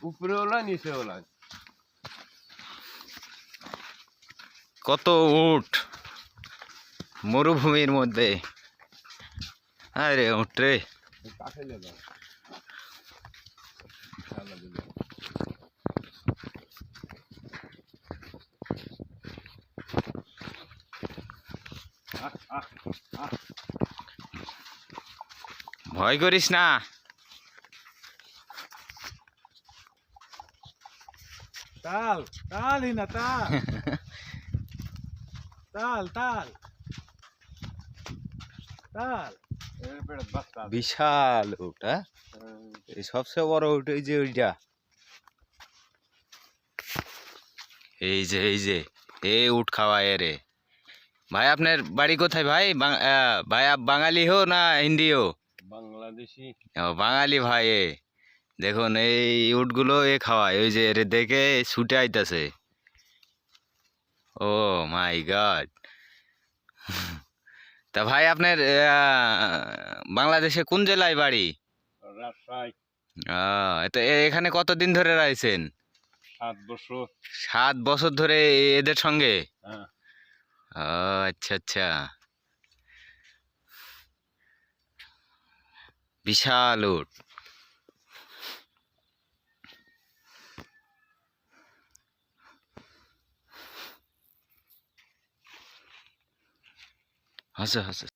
উপরে ওলা নিচে ওলা। কত উট মরুভূমির মধ্যে। আরে উট রে, কাছে লে দাও। শালা দিলে। ভয় করিস না। তাল তালই না তাল তাল তাল তাল। এর পেটে বাচ্চা। বিশাল উট, হ্যাঁ এই সবচেয়ে বড় উট এই যে ওইটা। এই যে এই উট খাওয়ায় রে। ভাই আপনার বাড়ি কোথায় ভাই? ভাই আপ বাঙালি হো না হিন্দি হো? বাংলাদেশি। ও বাঙালি ভাই। দেখুন এই উটগুলো খাওয়ায়, ওই যে এরে দেখে ছুটে আইতাছে। ও মাই গড। তা ভাই আপনার বাংলাদেশে কোন জেলায় বাড়ি? রাজশাহী। তো এখানে কতদিন ধরে রয়েছেন? 7 বছর। 7 বছর ধরে এদের সঙ্গে? হ্যাঁ। ও আচ্ছা আচ্ছা, বিশাল উট। হাসে হাসে